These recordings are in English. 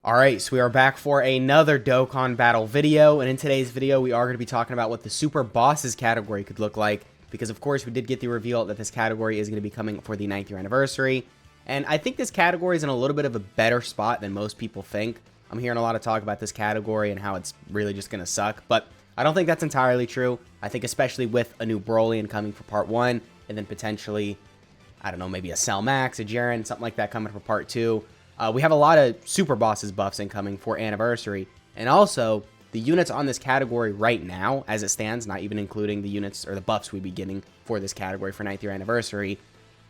Alright, so we are back for another Dokkan Battle video, and in today's video we are going to be talking about what the Super Bosses category could look like, because of course we did get the reveal that this category is going to be coming for the 9th year anniversary, and I think this category is in a little bit of a better spot than most people think. I'm hearing a lot of talk about this category and how it's really just going to suck, but I don't think that's entirely true. I think especially with a new Broly coming for Part 1, and then potentially, I don't know, maybe a Cell Max, a Jiren, something like that coming for Part 2, we have a lot of Super Bosses buffs incoming for Anniversary, and also the units on this category right now, as it stands, not even including the units or the buffs we'd be getting for this category for 9th year Anniversary,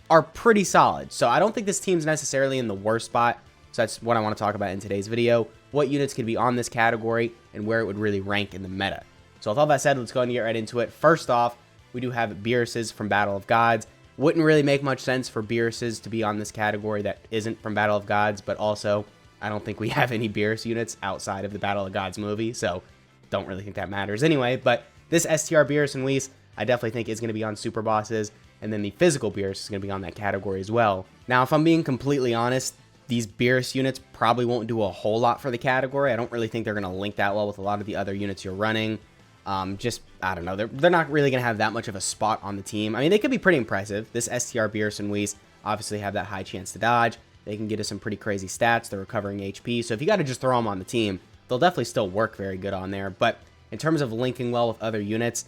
are pretty solid. So I don't think this team's necessarily in the worst spot, so that's what I want to talk about in today's video, what units could be on this category, and where it would really rank in the meta. So with all that said, let's go ahead and get right into it. First off, we do have Beerus's from Battle of Gods. Wouldn't really make much sense for Beerus's to be on this category that isn't from Battle of Gods, but also, I don't think we have any Beerus units outside of the Battle of Gods movie, so don't really think that matters anyway. But this STR Beerus and Whis, I definitely think is going to be on Super Bosses, and then the physical Beerus is going to be on that category as well. Now, if I'm being completely honest, these Beerus units probably won't do a whole lot for the category. I don't really think they're going to link that well with a lot of the other units you're running. I don't know, they're not really going to have that much of a spot on the team. I mean, they could be pretty impressive. This STR Beerus and Whis obviously have that high chance to dodge. They can get us some pretty crazy stats. They're recovering HP. So if you got to just throw them on the team, they'll definitely still work very good on there. But in terms of linking well with other units,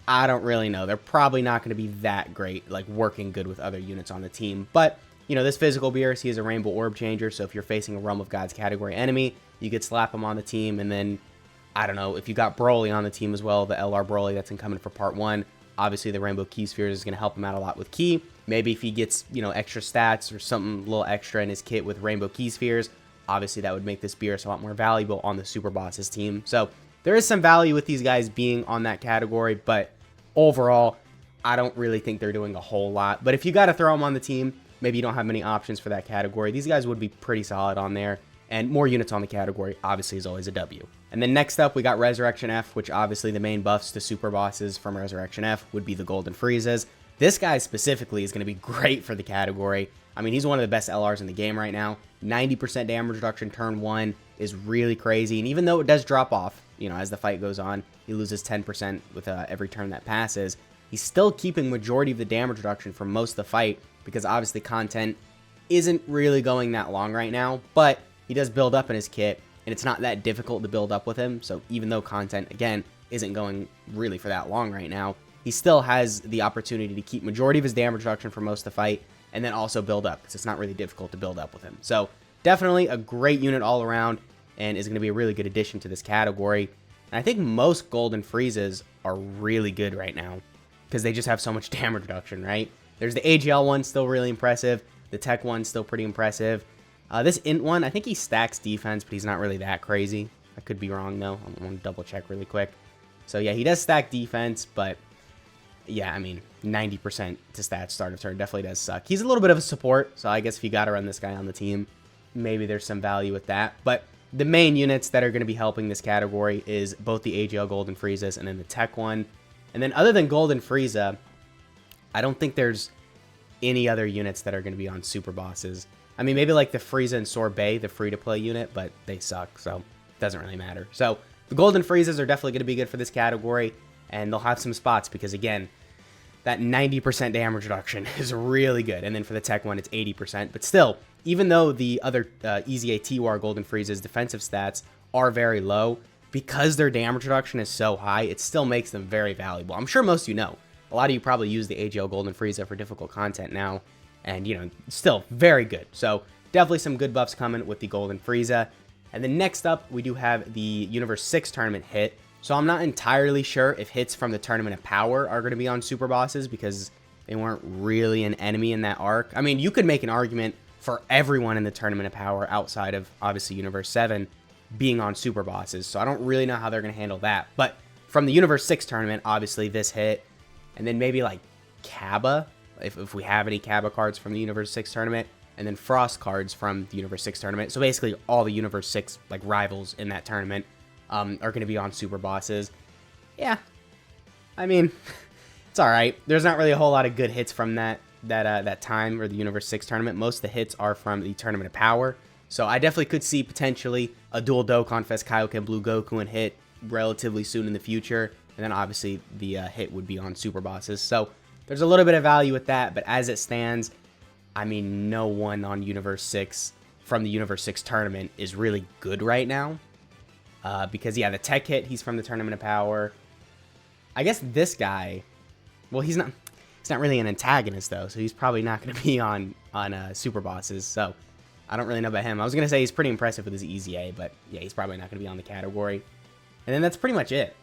I don't really know. They're probably not going to be that great, like working good with other units on the team. But, you know, this physical Beerus, he is a Rainbow Orb Changer. So if you're facing a Realm of Gods category enemy, you could slap him on the team, and then I don't know, if you got Broly on the team as well, the LR Broly that's incoming for Part 1, obviously the Rainbow Ki Spheres is going to help him out a lot with Ki. Maybe if he gets, you know, extra stats or something a little extra in his kit with Rainbow Ki Spheres, obviously that would make this Beerus a lot more valuable on the Super Bosses team. So there is some value with these guys being on that category, but overall, I don't really think they're doing a whole lot. But if you got to throw them on the team, maybe you don't have many options for that category, these guys would be pretty solid on there. And more units on the category, obviously, is always a W. And then next up, we got Resurrection F, which obviously the main buffs to Super Bosses from Resurrection F would be the Golden Friezas. This guy specifically is going to be great for the category. I mean, he's one of the best LRs in the game right now. 90% damage reduction turn 1 is really crazy. And even though it does drop off, you know, as the fight goes on, he loses 10% with every turn that passes. He's still keeping majority of the damage reduction for most of the fight because obviously content isn't really going that long right now, but he does build up in his kit, and it's not that difficult to build up with him. So even though content, again, isn't going really for that long right now, he still has the opportunity to keep majority of his damage reduction for most of the fight, and then also build up, because it's not really difficult to build up with him. So definitely a great unit all around, and is going to be a really good addition to this category. And I think most Golden Friezas are really good right now, because they just have so much damage reduction, right? There's the AGL one, still really impressive. The Tech one, still pretty impressive. This Int one, I think he stacks defense, but he's not really that crazy. I could be wrong, though. I want to double check really quick. So, yeah, he does stack defense, but, yeah, I mean, 90% to stats start of turn definitely does suck. He's a little bit of a support, so I guess if you got to run this guy on the team, maybe there's some value with that. But the main units that are going to be helping this category is both the AGL Golden Friezas and then the Tech one. And then other than Golden Frieza, I don't think there's any other units that are going to be on Super Bosses. I mean, maybe like the Frieza and Sorbet, the free-to-play unit, but they suck, so it doesn't really matter. So the Golden Friezas are definitely going to be good for this category, and they'll have some spots because, again, that 90% damage reduction is really good. And then for the Tech one, it's 80%. But still, even though the other Easy AT-War Golden Frieza's defensive stats are very low, because their damage reduction is so high, it still makes them very valuable. I'm sure most of you know. A lot of you probably use the AGL Golden Frieza for difficult content now. And, you know, still very good. So definitely some good buffs coming with the Golden Frieza. And then next up, we do have the Universe 6 tournament hit. So I'm not entirely sure if hits from the Tournament of Power are going to be on Super Bosses because they weren't really an enemy in that arc. I mean, you could make an argument for everyone in the Tournament of Power outside of, obviously, Universe 7 being on Super Bosses. So I don't really know how they're going to handle that. But from the Universe 6 tournament, obviously this hit. And then maybe like Kaba, if we have any Kaba cards from the Universe 6 tournament, and then Frost cards from the Universe 6 tournament. So basically all the Universe 6 like rivals in that tournament are going to be on Super Bosses. Yeah, I mean, it's all right. There's not really a whole lot of good hits from that time or the Universe 6 tournament. Most of the hits are from the Tournament of Power. So I definitely could see potentially a dual Dokkan Fest Kaioken Blue Goku and hit relatively soon in the future. And then obviously the hit would be on Super Bosses. So there's a little bit of value with that. But as it stands, I mean, no one on Universe 6 from the Universe 6 tournament is really good right now. Because, yeah, the tech hit, he's from the Tournament of Power. I guess this guy, well, he's not really an antagonist, though. So he's probably not going to be on Super Bosses. So I don't really know about him. I was going to say he's pretty impressive with his EZA, but yeah, he's probably not going to be on the category. And then that's pretty much it.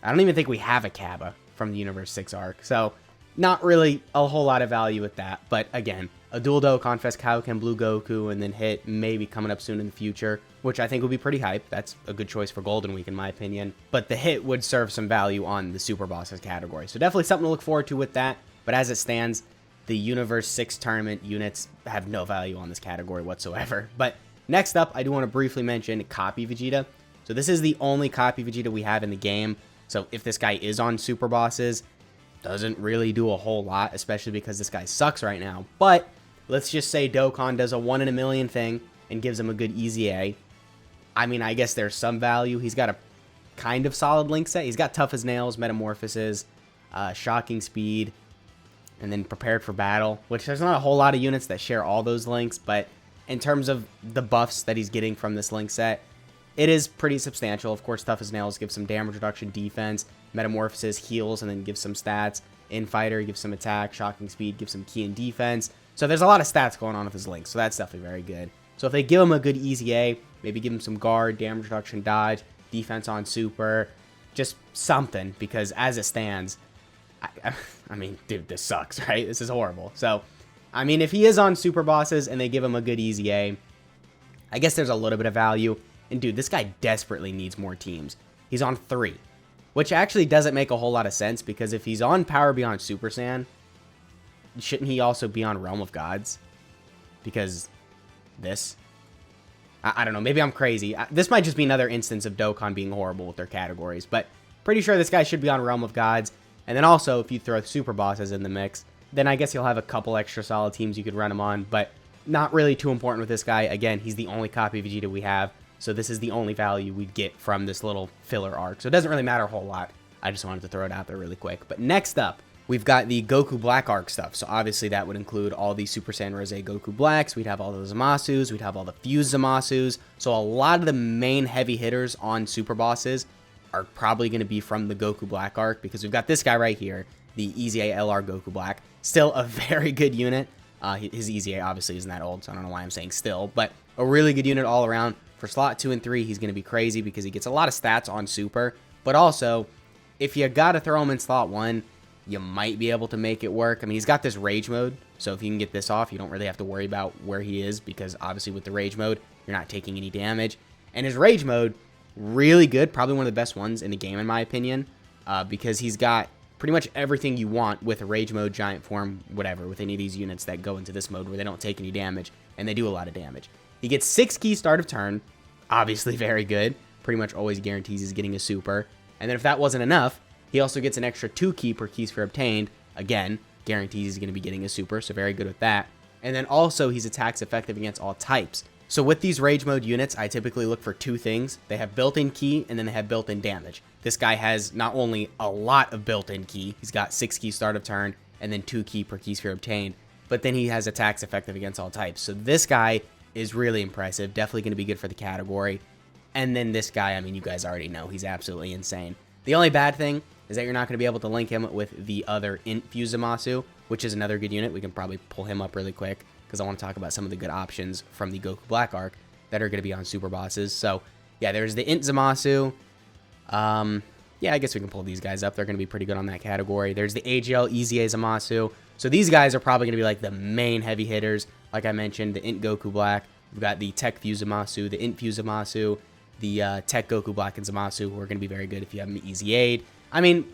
I don't even think we have a Kaba from the Universe 6 arc. So not really a whole lot of value with that. But again, a dual Dokkan Fest Kaioken Blue Goku and then hit maybe coming up soon in the future, which I think would be pretty hype. That's a good choice for Golden Week in my opinion. But the hit would serve some value on the Super Bosses category. So definitely something to look forward to with that. But as it stands, the Universe 6 tournament units have no value on this category whatsoever. But next up, I do want to briefly mention Copy Vegeta. So this is the only Copy Vegeta we have in the game. So if this guy is on Super Bosses, doesn't really do a whole lot, especially because this guy sucks right now. But let's just say Dokkan does a 1 in a million thing and gives him a good EZA. I mean, I guess there's some value. He's got a kind of solid link set. He's got Tough as Nails, Metamorphosis, Shocking Speed, and then Prepared for Battle, which there's not a whole lot of units that share all those links, but in terms of the buffs that he's getting from this link set, it is pretty substantial. Of course, Tough as Nails gives some damage reduction, defense, Metamorphosis heals and then gives some stats, Infighter gives some attack, Shocking Speed gives some key and defense. So there's a lot of stats going on with his links, so that's definitely very good. So if they give him a good EZA, maybe give him some guard, damage reduction, dodge, defense on super, just something, because as it stands, I mean, dude, this sucks, right? This is horrible. So, I mean, if he is on Super Bosses and they give him a good EZA, I guess there's a little bit of value. And, dude, this guy desperately needs more teams. He's on 3, which actually doesn't make a whole lot of sense, because if he's on Power Beyond Super Saiyan, shouldn't he also be on Realm of Gods? Because this? I don't know. Maybe I'm crazy. This might just be another instance of Dokkan being horrible with their categories, but pretty sure this guy should be on Realm of Gods. And then also, if you throw Super Bosses in the mix, then I guess you'll have a couple extra solid teams you could run him on, but not really too important with this guy. Again, he's the only Copy Vegeta we have, so this is the only value we'd get from this little filler arc. So it doesn't really matter a whole lot. I just wanted to throw it out there really quick. But next up, we've got the Goku Black arc stuff. So obviously that would include all the Super Saiyan Rose Goku Blacks. We'd have all the Zamasus. We'd have all the Fused Zamasus. So a lot of the main heavy hitters on Super Bosses are probably going to be from the Goku Black arc, because we've got this guy right here, the EZA LR Goku Black. Still a very good unit. His EZA obviously isn't that old, so I don't know why I'm saying still, but a really good unit all around. For slot 2 and 3, he's going to be crazy because he gets a lot of stats on Super, but also, if you got to throw him in slot 1, you might be able to make it work. I mean, he's got this Rage mode, so if you can get this off, you don't really have to worry about where he is, because obviously with the Rage mode, you're not taking any damage. And his Rage mode, really good, probably one of the best ones in the game in my opinion, because he's got pretty much everything you want with a Rage mode, Giant Form, whatever, with any of these units that go into this mode where they don't take any damage, and they do a lot of damage. He gets 6 key start of turn, obviously very good, pretty much always guarantees he's getting a super, and then if that wasn't enough, he also gets an extra 2 key per key sphere obtained, again, guarantees he's going to be getting a super, so very good with that, and then also his attack's effective against all types. So with these Rage Mode units, I typically look for 2 things. They have built-in key, and then they have built-in damage. This guy has not only a lot of built-in key, he's got 6 key start of turn, and then 2 key per key sphere obtained, but then he has attacks effective against all types. So this guy is really impressive, definitely going to be good for the category. And then this guy, I mean, you guys already know, he's absolutely insane. The only bad thing is that you're not going to be able to link him with the other Fused Zamasu, which is another good unit. We can probably pull him up really quick, because I want to talk about some of the good options from the Goku Black arc that are going to be on Super Bosses. So, yeah, there's the Zamasu. Yeah, I guess we can pull these guys up. They're going to be pretty good on that category. There's the AGL EZA Zamasu. So these guys are probably going to be like the main heavy hitters. Like I mentioned, the Goku Black. We've got the Tech Fused Zamasu, the Fused Zamasu, the Tech Goku Black and Zamasu, who are going to be very good if you have them EZA'd. I mean,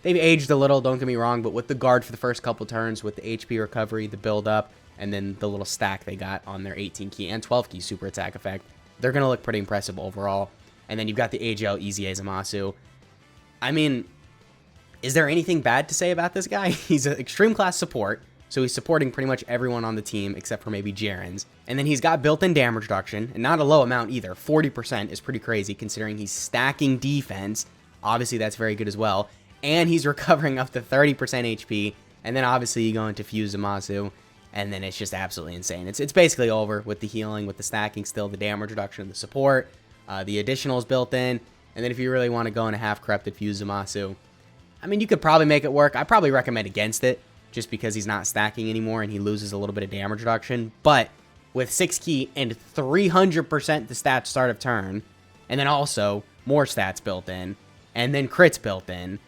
they've aged a little, don't get me wrong, but with the guard for the first couple turns, with the HP recovery, the build-up, and then the little stack they got on their 18 key and 12 key super attack effect, they're going to look pretty impressive overall. And then you've got the AGL EZA Zamasu. I mean, is there anything bad to say about this guy? He's an extreme class support. So he's supporting pretty much everyone on the team except for maybe Jiren's. And then he's got built-in damage reduction, and not a low amount either. 40% is pretty crazy considering he's stacking defense. Obviously, that's very good as well. And he's recovering up to 30% HP. And then obviously you go into Fuse Zamasu, and then it's just absolutely insane. It's basically over with the healing, with the stacking still, the damage reduction, the support, the additionals built in. And then if you really want to go into half-corrupted Fuse Zamasu, I mean, you could probably make it work. I probably recommend against it, just because he's not stacking anymore and he loses a little bit of damage reduction. But with 6 key and 300% the stats start of turn, and then also more stats built in, and then crits built in,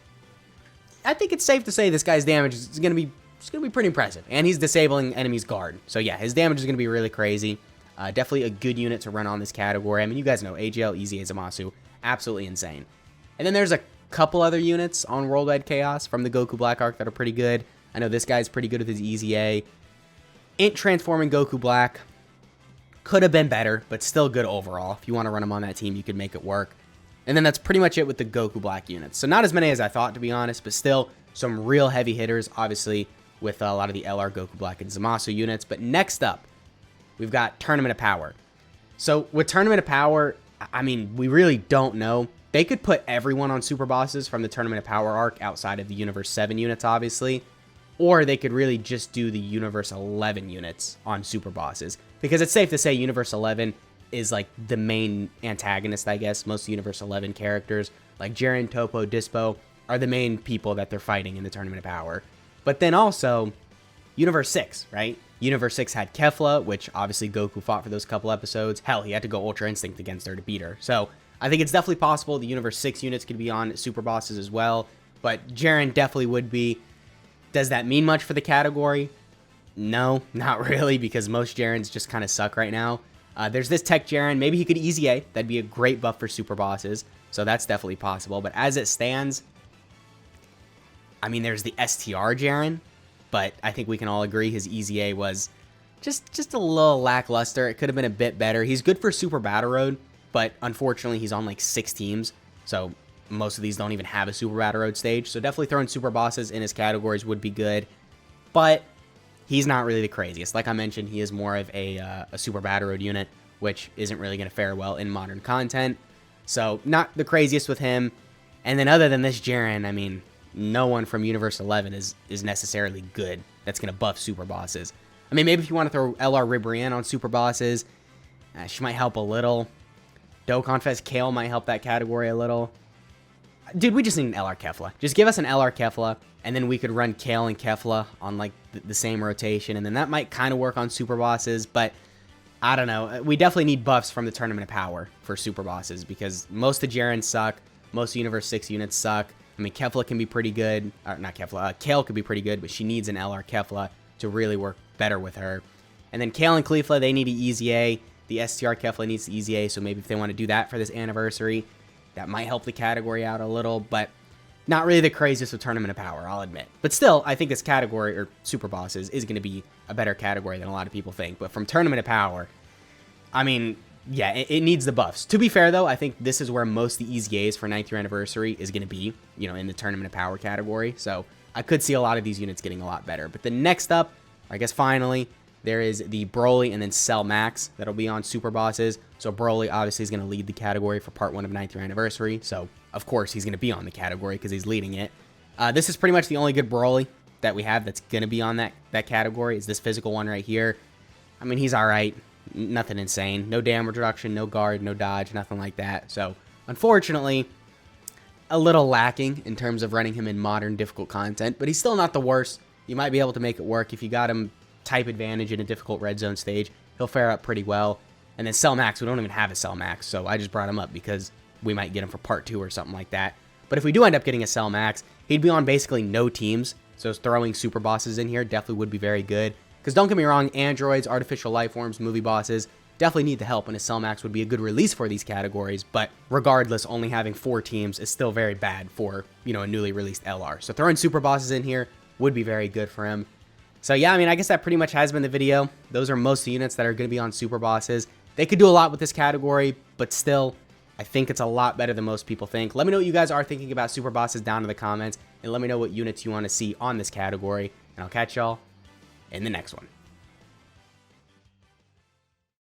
I think it's safe to say this guy's damage is going to be pretty impressive. And he's disabling enemies' guard. So yeah, his damage is going to be really crazy. Definitely a good unit to run on this category. I mean, you guys know AGL, Easy Zamasu, absolutely insane. And then there's a couple other units on Worldwide Chaos from the Goku Black arc that are pretty good. I know this guy's pretty good with his Easy A. Int transforming Goku Black could have been better, but still good overall. If you want to run him on that team, you could make it work. And then that's pretty much it with the Goku Black units. So not as many as I thought, to be honest, but still some real heavy hitters, obviously, with a lot of the LR Goku Black and Zamasu units. But next up, we've got Tournament of Power. So with Tournament of Power, I mean, we really don't know. They could put everyone on super bosses from the Tournament of Power arc outside of the Universe 7 units, obviously. Or they could really just do the Universe 11 units on super bosses. Because it's safe to say Universe 11 is like the main antagonist, I guess. Most Universe 11 characters, like Jiren, Toppo, Dispo, are the main people that they're fighting in the Tournament of Power. But then also, Universe 6, right? Universe 6 had Kefla, which obviously Goku fought for those couple episodes. Hell, he had to go Ultra Instinct against her to beat her. So I think it's definitely possible the Universe 6 units could be on super bosses as well. But Jiren definitely would be. Does that mean much for the category? No, not really, because most Jirens just kind of suck right now. There's this Tech Jiren. Maybe he could Easy A. That'd be a great buff for super bosses. So that's definitely possible. But as it stands, I mean, there's the STR Jiren. But I think we can all agree his Easy A was just a little lackluster. It could have been a bit better. He's good for Super Battle Road, but unfortunately he's on like 6 teams. So most of these don't even have a Super Battle Road stage. So definitely throwing super bosses in his categories would be good. But he's not really the craziest. Like I mentioned, he is more of a Super Battle Road unit, which isn't really going to fare well in modern content. So not the craziest with him. And then other than this Jiren, I mean, no one from Universe 11 is necessarily good that's going to buff super bosses. I mean, maybe if you want to throw LR Ribrianne on super bosses, she might help a little. Dokkan Fest Kale might help that category a little. Dude, we just need an LR Kefla. Just give us an LR Kefla, and then we could run Kale and Kefla on like the same rotation, and then that might kind of work on super bosses, but I don't know. We definitely need buffs from the Tournament of Power for super bosses, because most of Jiren suck, most Universe 6 units suck. I mean, Kefla can be pretty good, or not Kefla, Kale could be pretty good, but she needs an LR Kefla to really work better with her. And then Kale and Cleefla, they need an Easy A. The STR Kefla needs the Easy A, so maybe if they want to do that for this anniversary, that might help the category out a little, but not really the craziest with Tournament of Power, I'll admit. But still, I think this category, or super bosses, is going to be a better category than a lot of people think. But from Tournament of Power, I mean, yeah, it needs the buffs. To be fair, though, I think this is where most of the Easy A's for 9th year anniversary is going to be, you know, in the Tournament of Power category. So I could see a lot of these units getting a lot better. But the next up, I guess finally, there is the Broly and then Cell Max that'll be on super bosses. So Broly obviously is going to lead the category for part 1 of 9th year anniversary. So of course he's going to be on the category because he's leading it. This is pretty much the only good Broly that we have that's going to be on that category, is this physical one right here. I mean, he's alright. Nothing insane. No damage reduction, no guard, no dodge, nothing like that. So unfortunately, a little lacking in terms of running him in modern difficult content, but he's still not the worst. You might be able to make it work if you got him type advantage in a difficult red zone stage. He'll fare up pretty well. And then Cell Max, we don't even have a Cell Max, so I just brought him up because we might get him for part 2 or something like that. But if we do end up getting a Cell Max, he'd be on basically no teams, so throwing super bosses in here definitely would be very good. Because don't get me wrong, androids, artificial life forms, movie bosses definitely need the help, and a Cell Max would be a good release for these categories, but regardless, only having 4 teams is still very bad for, you know, a newly released LR. So throwing super bosses in here would be very good for him. So yeah, I mean, I guess that pretty much has been the video. Those are most of the units that are going to be on super bosses. They could do a lot with this category, but still, I think it's a lot better than most people think. Let me know what you guys are thinking about super bosses down in the comments, and let me know what units you want to see on this category, and I'll catch y'all in the next one.